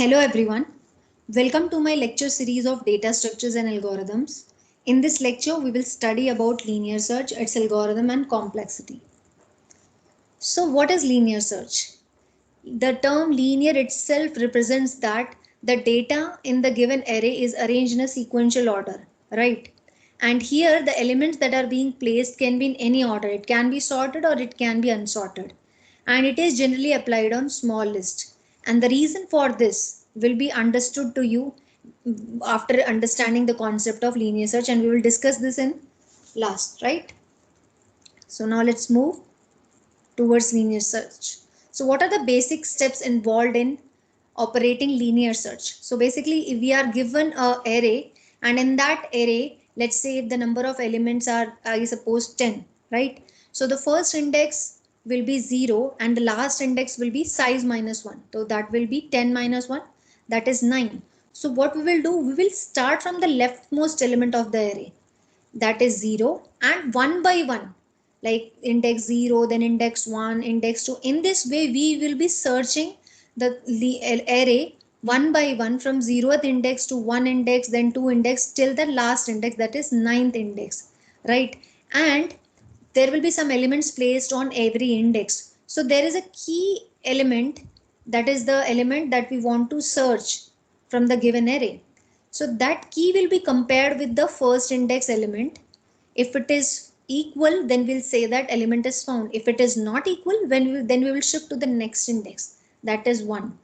Hello everyone, welcome to my lecture series of data structures and algorithms. In this lecture, we will study about linear search, its algorithm and complexity. So what is linear search? The term linear itself represents that the data in the given array is arranged in a sequential order, right? And here the elements that are being placed can be in any order. It can be sorted or it can be unsorted. And it is generally applied on small list. And the reason for this will be understood to you after understanding the concept of linear search, and we will discuss this in last, right? So now let's move towards linear search. So what are the basic steps involved in operating linear search? So basically, if we are given a array, and in that array, let's say if the number of elements are, I suppose 10, right? So the first index will be 0 and the last index will be size minus 1. So that will be 10 minus 1, that is 9. So what we will do, we will start from the leftmost element of the array, that is 0, and one by one, like index 0, then index 1, index 2. In this way we will be searching the array one by one from 0th index to 1 index, then 2 index, till the last index, that is ninth index, right? And there will be some elements placed on every index. So there is a key element, that is the element that we want to search from the given array. So that key will be compared with the first index element. If it is equal, then we'll say that element is found. If it is not equal, then we will shift to the next index, that is 1.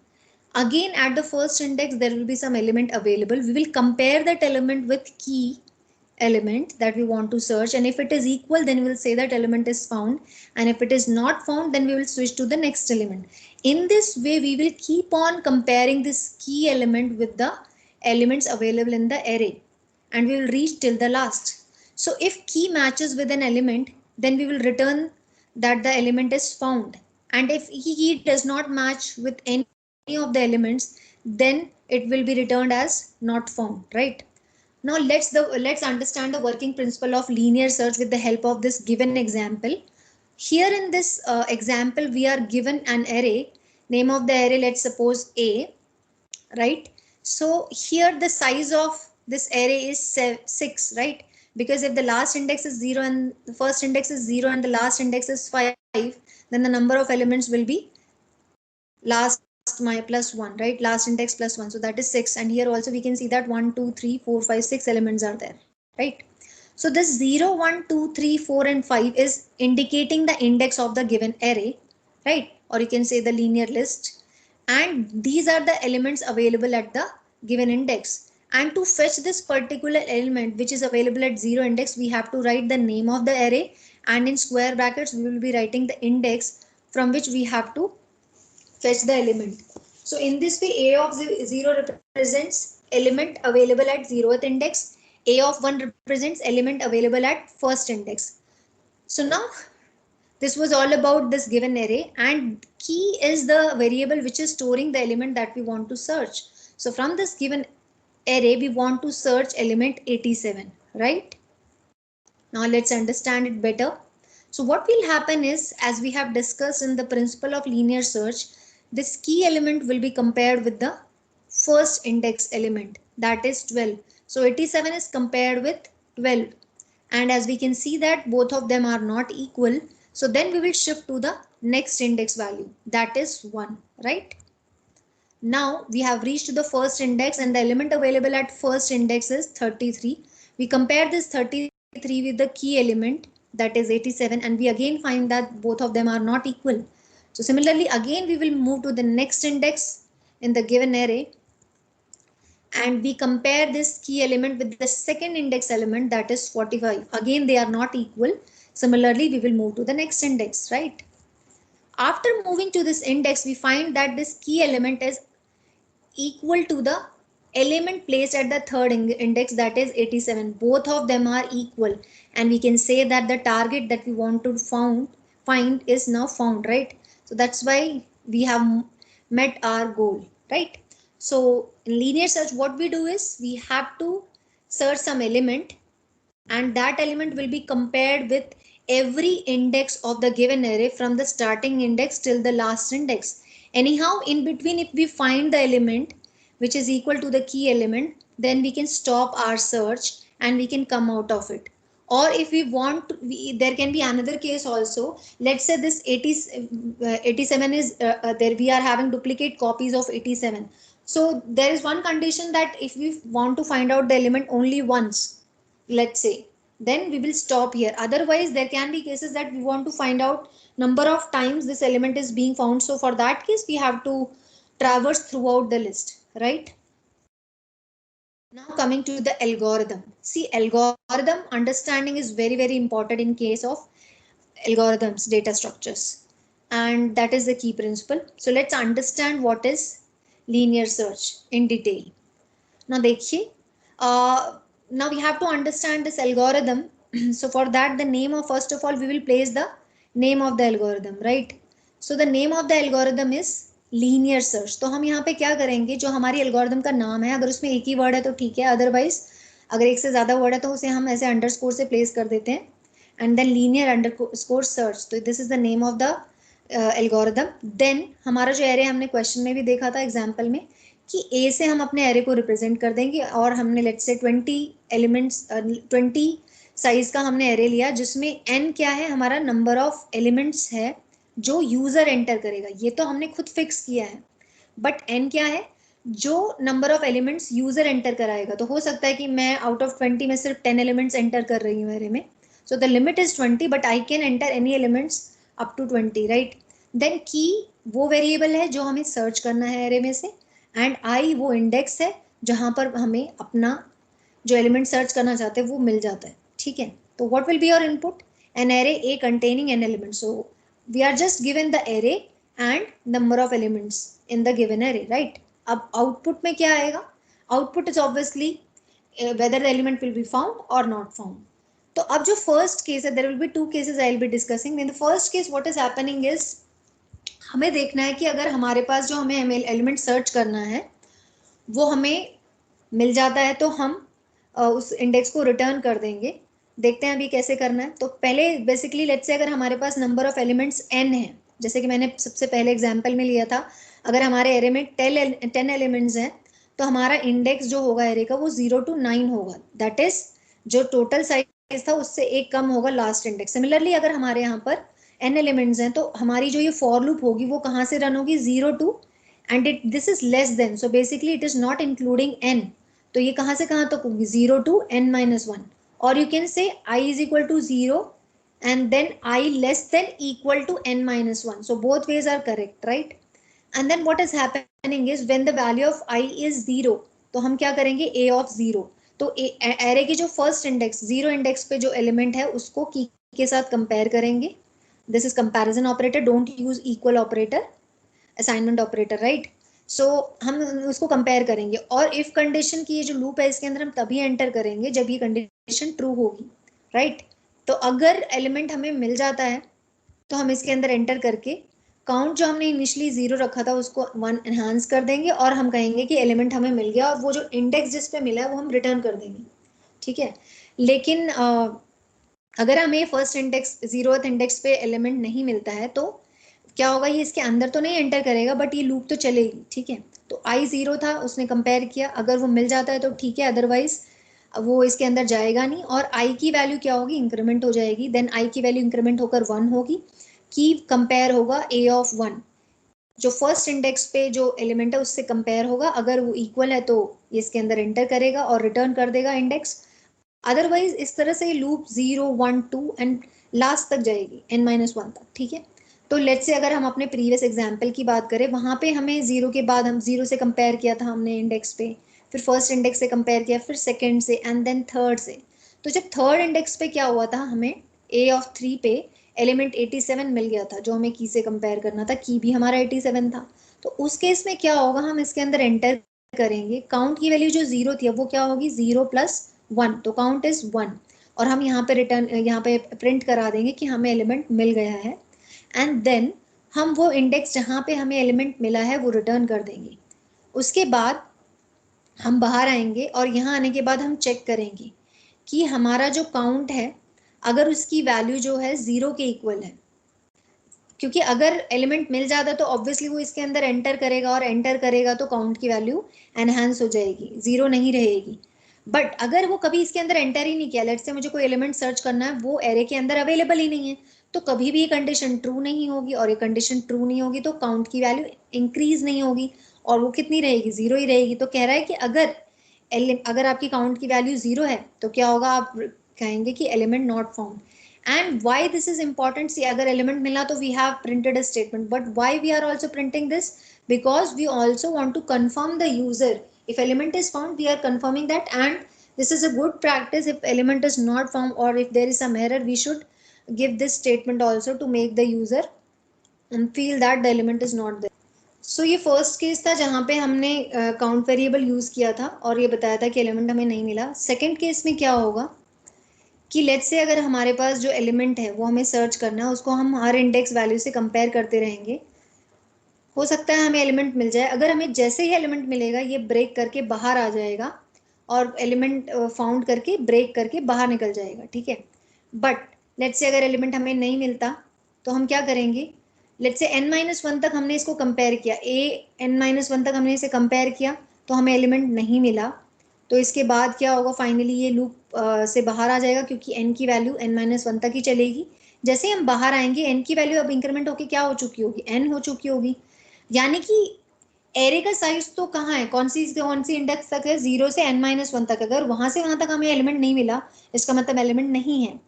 Again, at the first index, there will be some element available. We will compare that element with key element that we want to search, and if it is equal, then we will say that element is found, and if it is not found, then we will switch to the next element. In this way we will keep on comparing this key element with the elements available in the array, and we will reach till the last. So if key matches with an element, then we will return that the element is found, and if key does not match with any of the elements, then it will be returned as not found, right? Now let's understand the working principle of linear search with the help of this given example. Here in this example, we are given an array. Name of the array, let's suppose A, right? So here the size of this array is 6, right? Because if the last index is 0 and the first index is 0 and the last index is 5, then the number of elements will be last my plus 1, right? Last index plus 1, so that is 6. And here also we can see that 1 2 3 4 5 6 elements are there, right? So this 0 1 2 3 4 and 5 is indicating the index of the given array, right? Or you can say the linear list, and these are the elements available at the given index. And to fetch this particular element which is available at 0 index, we have to write the name of the array, and in square brackets we will be writing the index from which we have to fetch the element. So in this way, A of 0 represents element available at 0th index, A of 1 represents element available at first index. So now this was all about this given array, and key is the variable which is storing the element that we want to search. So from this given array we want to search element 87, right? Now let's understand it better. So what will happen is, as we have discussed in the principle of linear search, this key element will be compared with the first index element, that is 12. So 87 is compared with 12, and as we can see that both of them are not equal, so then we will shift to the next index value, that is 1, right? Now we have reached the first index, and the element available at first index is 33. We compare this 33 with the key element, that is 87, and we again find that both of them are not equal. So similarly, again we will move to the next index in the given array, and we compare this key element with the second index element, that is 45. Again they are not equal. Similarly, we will move to the next index, right? After moving to this index, we find that this key element is equal to the element placed at the third index, that is 87. Both of them are equal, and we can say that the target that we want to find is now found, right? So that's why we have met our goal, right? So in linear search, what we do is we have to search some element, and that element will be compared with every index of the given array from the starting index till the last index. Anyhow, in between, if we find the element, which is equal to the key element, then we can stop our search and we can come out of it. Or if we want to, there can be another case also. Let's say this 87 is there, we are having duplicate copies of 87. So there is one condition that if we want to find out the element only once, let's say, then we will stop here. Otherwise there can be cases that we want to find out number of times this element is being found. So for that case we have to traverse throughout the list, right? Now coming to the algorithm. See, algorithm understanding is very, very important in case of algorithms, data structures. And that is the key principle. So let's understand what is linear search in detail. Now देखिए, now we have to understand this algorithm. So for that, the name of, first of all, we will place the name of the algorithm, right? So the name of the algorithm is linear search. तो हम यहाँ पे क्या करेंगे, जो हमारी algorithm का नाम है, अगर उसमें एक ही वर्ड है तो ठीक है, अदरवाइज अगर एक से ज़्यादा वर्ड है तो उसे हम ऐसे अंडरस्कोर से प्लेस कर देते हैं, and then linear underscore search. तो this is the name of the algorithm. Then हमारा जो एरे हमने क्वेश्चन में भी देखा था एग्जाम्पल में, कि ए से हम अपने एरे को रिप्रेजेंट कर देंगे, और हमने लेट्स से 20 एलिमेंट्स 20 साइज का हमने एरे लिया, जिसमें एन क्या है, हमारा नंबर ऑफ एलिमेंट्स है जो यूजर एंटर करेगा. ये तो हमने खुद फिक्स किया है, बट एन क्या है, जो number of elements user enter कराएगा. तो हो सकता है कि मैं आउट ऑफ 20 में सिर्फ 10 एलिमेंट्स एंटर कर रही हूँ एरे में. So the limit is 20, but I can enter any elements up to 20, right? Then की वो वेरिएबल है जो हमें सर्च करना है एरे में से, एंड आई वो इंडेक्स है जहां पर हमें अपना जो एलिमेंट सर्च करना चाहते हैं वो मिल जाता है. ठीक है, तो what will be your input? An array A containing an element. So we are just given the array and number of elements in the given array, right? अब output में क्या आएगा? Output is obviously whether the element will be found or not found. तो अब जो first case है, there will be two cases I will be discussing. In the first case what is happening is, हमें देखना है कि अगर हमारे पास जो हमें एलिमेंट सर्च करना है वो हमें मिल जाता है तो हम उस इंडेक्स को रिटर्न कर देंगे. देखते हैं अभी कैसे करना है. तो पहले बेसिकली लेट्स से अगर हमारे पास नंबर ऑफ एलिमेंट्स n है, जैसे कि मैंने सबसे पहले एग्जांपल में लिया था, अगर हमारे एरे में 10 एलिमेंट्स हैं तो हमारा इंडेक्स जो होगा एरे का वो 0 to 9 होगा. दैट इज जो टोटल साइज था उससे एक कम होगा लास्ट इंडेक्स. सिमिलरली अगर हमारे यहाँ पर n एलिमेंट्स हैं तो हमारी जो ये फॉर लूप होगी वो कहाँ से रन होगी, 0 to, and it this is less than, so basically it is not including n. तो ये कहाँ से कहाँ तक होगी, 0 to n-1. or you can say I is equal to 0 and then I less than equal to n-1. So both ways are correct, right? And then what is happening is when the value of I is 0, तो हम क्या करेंगे, a of 0. तो array की जो first index 0 index पे जो element है उसको key के साथ compare करेंगे. This is comparison operator, don't use equal operator, assignment operator, right? सो हम उसको कंपेयर करेंगे, और इफ कंडीशन की ये जो लूप है इसके अंदर हम तभी एंटर करेंगे जब ये कंडीशन ट्रू होगी, राइट? तो अगर एलिमेंट हमें मिल जाता है तो हम इसके अंदर एंटर करके काउंट जो हमने इनिशियली 0 रखा था उसको 1 एनहांस कर देंगे, और हम कहेंगे कि एलिमेंट हमें मिल गया, और वो जो इंडेक्स जिस पे मिला है वो हम रिटर्न कर देंगे. ठीक है, लेकिन अगर हमें फर्स्ट इंडेक्स 0th इंडेक्स पे एलिमेंट नहीं मिलता है तो क्या होगा, ये इसके अंदर तो नहीं एंटर करेगा बट ये लूप तो चलेगी. ठीक है, तो I 0 था, उसने कंपेयर किया, अगर वो मिल जाता है तो ठीक है, अदरवाइज वो इसके अंदर जाएगा नहीं. और I की वैल्यू क्या होगी, इंक्रीमेंट हो जाएगी. देन I की वैल्यू इंक्रीमेंट होकर 1 होगी, की कंपेयर होगा A of 1, जो फर्स्ट इंडेक्स पे जो एलिमेंट है उससे कंपेयर होगा. अगर वो इक्वल है तो ये इसके अंदर एंटर करेगा और रिटर्न कर देगा इंडेक्स. अदरवाइज इस तरह से लूप 0 1 2 एंड लास्ट तक जाएगी n-1 तक. ठीक है, तो लेट्स से अगर हम अपने प्रीवियस एग्जाम्पल की बात करें, वहाँ पे हमें 0 के बाद हम 0 से कंपेयर किया था हमने इंडेक्स पे, फिर फर्स्ट इंडेक्स से कंपेयर किया, फिर सेकंड से, एंड देन थर्ड से. तो जब थर्ड इंडेक्स पे क्या हुआ था, हमें A of 3 पे एलिमेंट 87 मिल गया था जो हमें की से कंपेयर करना था, की भी हमारा 87 था. तो उस केस में क्या होगा, हम इसके अंदर एंटर करेंगे, काउंट की वैल्यू जो 0 थी वो क्या होगी, 0 + 1, तो काउंट इज 1, और हम यहाँ पे यहाँ पे प्रिंट करा देंगे कि हमें एलिमेंट मिल गया है. एंड देन हम वो इंडेक्स जहाँ पे हमें एलिमेंट मिला है वो रिटर्न कर देंगे. उसके बाद हम बाहर आएंगे और यहाँ आने के बाद हम चेक करेंगे कि हमारा जो काउंट है अगर उसकी वैल्यू जो है 0 के इक्वल है, क्योंकि अगर एलिमेंट मिल जाता तो ऑब्वियसली वो इसके अंदर एंटर करेगा, और एंटर करेगा तो काउंट की वैल्यू एनहांस हो जाएगी, जीरो नहीं रहेगी। बट अगर वो कभी इसके अंदर एंटर ही नहीं किया, लेट्स से मुझे कोई एलिमेंट सर्च करना है, वो एरे के अंदर अवेलेबल ही नहीं है, तो कभी भी ये कंडीशन ट्रू नहीं होगी, और ये कंडीशन ट्रू नहीं होगी तो काउंट की वैल्यू इंक्रीज नहीं होगी, और वो कितनी रहेगी, जीरो ही रहेगी। तो कह रहा है कि अगर आपकी काउंट की वैल्यू जीरो है तो क्या होगा, आप कहेंगे कि element not found. And why this is important? See, अगर element मिला तो we have printed a statement, but why we are also printing this? Because we also want to confirm the user. If element is found, we are confirming that, and this is a good practice. If element is not found or if there is some error, we should give this statement also to make the user feel that the element is not there. So ये first case था जहाँ पे हमने count variable use किया था और ये बताया था कि एलिमेंट हमें नहीं मिला। सेकेंड केस में क्या होगा कि लेट्स से अगर हमारे पास जो एलिमेंट है वो हमें सर्च करना है, उसको हम हर इंडेक्स वैल्यू से कंपेयर करते रहेंगे, हो सकता है हमें एलिमेंट मिल जाए। अगर हमें जैसे ही एलिमेंट मिलेगा ये ब्रेक करके बाहर आ जाएगा, और एलिमेंट फाउंड करके ब्रेक करके बाहर निकल जाएगा, ठीक है। बट लेट्स से अगर एलिमेंट हमें नहीं मिलता तो हम क्या करेंगे, लेट्स से n-1 तक हमने इसको कंपेयर किया, n-1 तक हमने इसे कंपेयर किया तो हमें एलिमेंट नहीं मिला, तो इसके बाद क्या होगा, फाइनली ये लूप से बाहर आ जाएगा, क्योंकि n की वैल्यू n-1 तक ही चलेगी। जैसे ही हम बाहर आएंगे n की वैल्यू अब इंक्रीमेंट होकर क्या हो चुकी होगी, n हो चुकी होगी। यानी कि एरे का साइज तो कहाँ है, कौन सी इंडेक्स तक है, 0 से n-1 तक। अगर वहां से वहां तक हमें एलिमेंट नहीं मिला, इसका मतलब एलिमेंट नहीं है।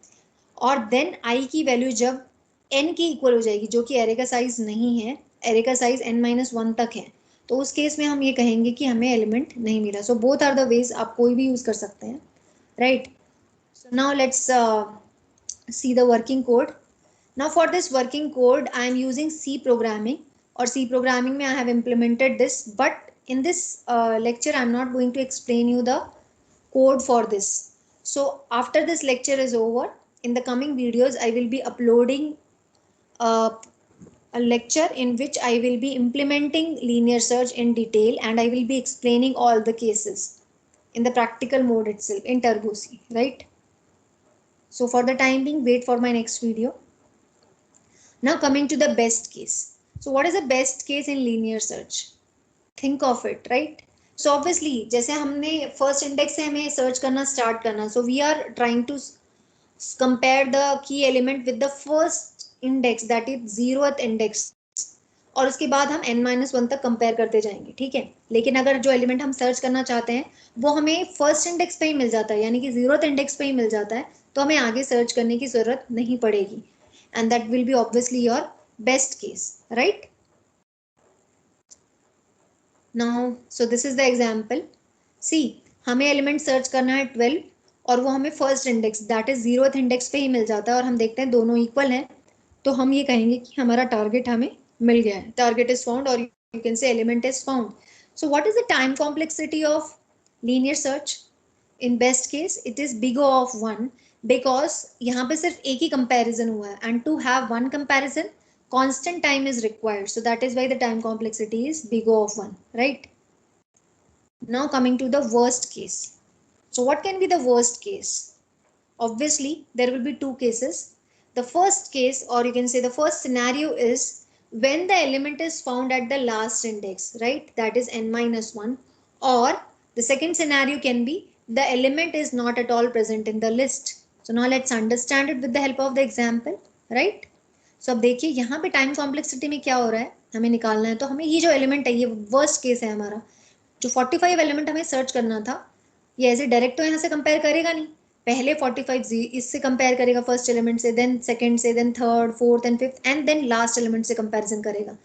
और देन आई की वैल्यू जब n की इक्वल हो जाएगी, जो कि एरे का साइज नहीं है, एरे का साइज n-1 तक है, तो उस केस में हम ये कहेंगे कि हमें एलिमेंट नहीं मिला। So both are the ways, आप कोई भी यूज कर सकते हैं, right. So now let's see the working code. Now for this working code I am using C programming, और C programming में I have implemented this, but in this lecture I am not going to explain you the code for this. So after this lecture is over, in the coming videos I will be uploading uh, a lecture in which I will be implementing linear search in detail, and I will be explaining all the cases in the practical mode itself in Turbo C, right? So for the time being, wait for my next video. Now coming to the best case. So what is the best case in linear search? Think of it, right? So obviously, जैसे हमने first index से हमें search करना start करना, so we are trying to compare the key element with the first index, that is 0th index, और उसके बाद हम n-1 तक कंपेयर करते जाएंगे, ठीक है। लेकिन अगर जो एलिमेंट हम सर्च करना चाहते हैं वो हमें फर्स्ट इंडेक्स पे ही मिल जाता है, यानी कि 0th इंडेक्स पे ही मिल जाता है, तो हमें आगे सर्च करने की जरूरत नहीं पड़ेगी, and that will be obviously your best case, right. Now so this is the example. See, हमें एलिमेंट सर्च करना है 12, और वो हमें first index that is 0th index पे ही मिल जाता है, और हम देखते हैं दोनों इक्वल हैं, तो हम ये कहेंगे कि हमारा टारगेट हमें मिल गया है, टारगेट इज फाउंड, और you can say element is found. So what is the time complexity of linear search? In best case it is big O of 1, because यहाँ पे सिर्फ एक ही कंपैरिजन हुआ है, and to have one comparison constant time is required, so that is why the time complexity is big O of 1, right? Now coming to the worst case. So what can be the worst case? Obviously there will be two cases. The first case, or you can say the first scenario, is when the element is found at the last index, right, that is n-1, or the second scenario can be the element is not at all present in the list. So now let's understand it with the help of the example, right? So अब देखिए यहाँ पे time complexity में क्या हो रहा है, हमें निकालना है, तो हमें ये जो एलिमेंट है, ये वर्स्ट केस है हमारा, जो 45 एलिमेंट हमें सर्च करना था, ये ऐसे डायरेक्ट तो यहाँ से कंपेयर करेगा नहीं, पहले 45 इससे कंपेयर करेगा फर्स्ट एलिमेंट से, देन सेकंड से, then third, fourth and fifth, and then last element से कंपैरिजन करेगा।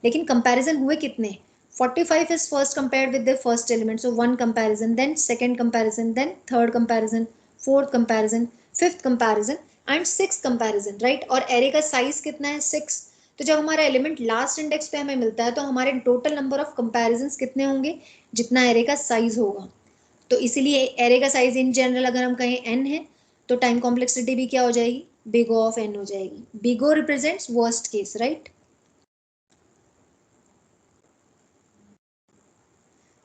लेकिन कंपैरिजन हुए कितने, 45 is first compared with the first element, so one comparison, then second comparison, then third comparison, fourth comparison, fifth comparison and sixth comparison, right? और array का size कितना है, 6। तो जब हमारा एलिमेंट लास्ट इंडेक्स पे हमें मिलता है तो हमारे टोटल नंबर ऑफ कंपैरिजंस कितने होंगे, जितना एरे का साइज होगा। तो इसीलिए एरे का साइज इन जनरल अगर हम कहें n है, तो टाइम कॉम्प्लेक्सिटी भी क्या हो जाएगी, बिग O ऑफ n हो जाएगी। Big O represents worst case, right.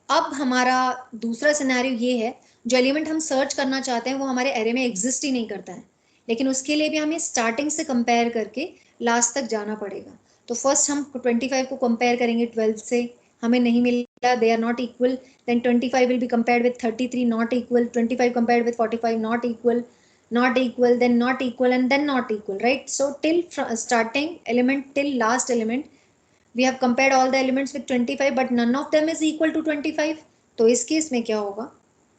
अब हमारा दूसरा सिनेरियो ये है, जो एलिमेंट हम सर्च करना चाहते हैं वो हमारे एरे में एग्जिस्ट ही नहीं करता है, लेकिन उसके लिए भी हमें स्टार्टिंग से कंपेयर करके लास्ट तक जाना पड़ेगा. तो फर्स्ट हम 25 को कंपेयर करेंगे 12 से, हमें नहीं मिला, they are not equal. Then 25 will be compared with 33, not equal. 25 compared with 45, not equal. Not equal, then not equal, and then not equal, right? So till starting element till last element we have compared all the elements with 25, but none of them is equal to 25. तो इस case में क्या होगा,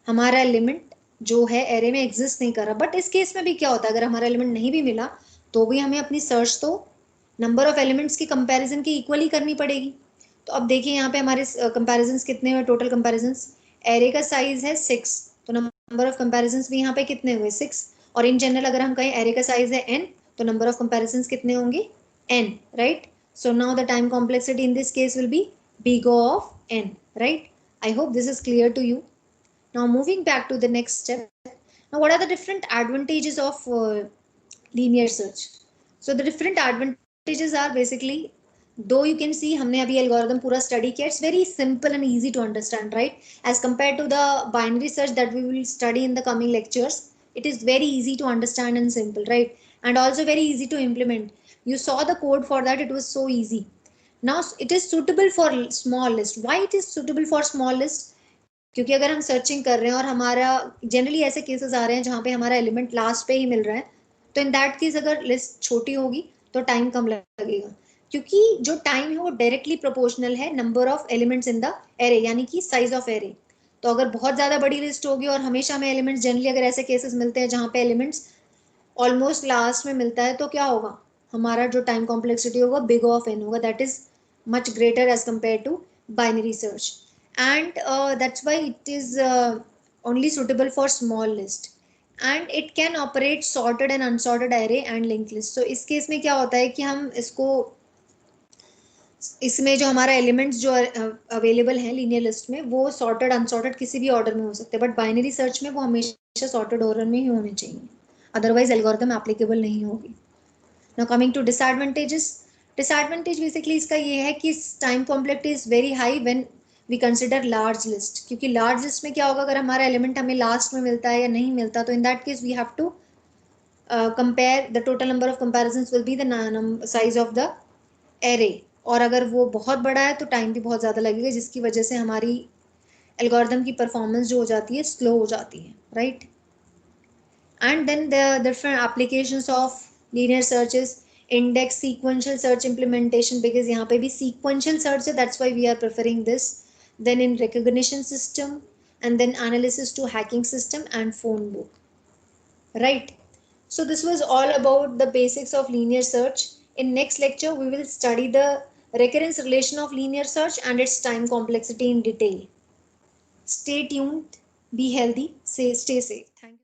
हमारा element जो है array में exist नहीं कर रहा. बट इस केस में भी क्या होता है, अगर हमारा एलिमेंट नहीं भी मिला तो भी हमें अपनी सर्च तो नंबर ऑफ एलिमेंट्स की कंपैरिजन की इक्वल ही करनी पड़ेगी. तो अब देखिए यहाँ पे हमारे कंपैरिजन्स कितने हुए, टोटल कंपैरिजन्स. एरे का साइज है 6, तो नंबर ऑफ कंपैरिजन्स भी यहाँ पे कितने हुए, 6. और इन जनरल अगर हम कहें एरे का साइज है n, तो नंबर ऑफ कंपैरिजन्स कितने होंगे, n, right. So now the time complexity in this case will be big O of n, right? I hope this is clear to you. Now moving back to the next step. Now what are the different advantages of linear search? So the different advantages are basically, though you can see हमने अभी algorithm पूरा study किया, it's very simple and easy to understand, right? As compared to the binary search that we will study in the coming lectures, it is very easy to understand and simple, right? And also very easy to implement. You saw the code for that, it was so easy. Now it is suitable for small list. Why it is suitable for small list? क्योंकि अगर हम searching कर रहे हैं और हमारा generally ऐसे cases आ रहे हैं जहाँ पे हमारा एलिमेंट लास्ट पे ही मिल रहा है, तो इन दैट केस अगर लिस्ट छोटी होगी तो टाइम कम लगेगा, क्योंकि जो टाइम है वो डायरेक्टली प्रोपोर्शनल है number of elements in the array, यानी कि साइज ऑफ एरे. तो अगर बहुत ज्यादा बड़ी लिस्ट होगी और हमेशा हमें एलिमेंट्स, जनरली अगर ऐसे केसेस मिलते हैं जहाँ पे एलिमेंट्स ऑलमोस्ट लास्ट में मिलता है, तो क्या होगा, हमारा जो टाइम कॉम्प्लेक्सिटी होगा बिग ऑफ एन होगा, that is much greater as compare to binary search. And that's why it is only suitable for small list, and it can operate sorted and unsorted array and linked list. So इस case में क्या होता है कि हम इसको, इसमें जो हमारा एलिमेंट्स जो अवेलेबल हैं लीनियर लिस्ट में, वो सॉर्टेड अनसॉर्टेड किसी भी ऑर्डर में हो सकते हैं, बट बाइनरी सर्च में वो हमेशा सॉर्टेड ऑर्डर में ही होने चाहिए, अदरवाइज एल्गोरिथम एप्लीकेबल नहीं होगी. Now coming to disadvantages. Disadvantage basically इसका ये है कि time complexity is very high when we consider large list, क्योंकि लार्ज लिस्ट में क्या होगा, अगर हमारा एलिमेंट हमें लास्ट में मिलता है या नहीं मिलता, तो in that case we have to compare, the total number of comparisons will be the size of the array, और अगर वो बहुत बड़ा है तो टाइम भी बहुत ज़्यादा लगेगा, जिसकी वजह से हमारी एल्गोरिथम की परफॉर्मेंस जो हो जाती है स्लो हो जाती है, right. And then the different applications of linear search is index, sequential search implementation, because यहाँ पे भी sequential search है, that's why we are preferring this. Then in recognition system, and then analysis to hacking system and phone book, right. So this was all about the basics of linear search. In next lecture we will study the recurrence relation of linear search and its time complexity in detail. Stay tuned, be healthy, stay safe. Thank you.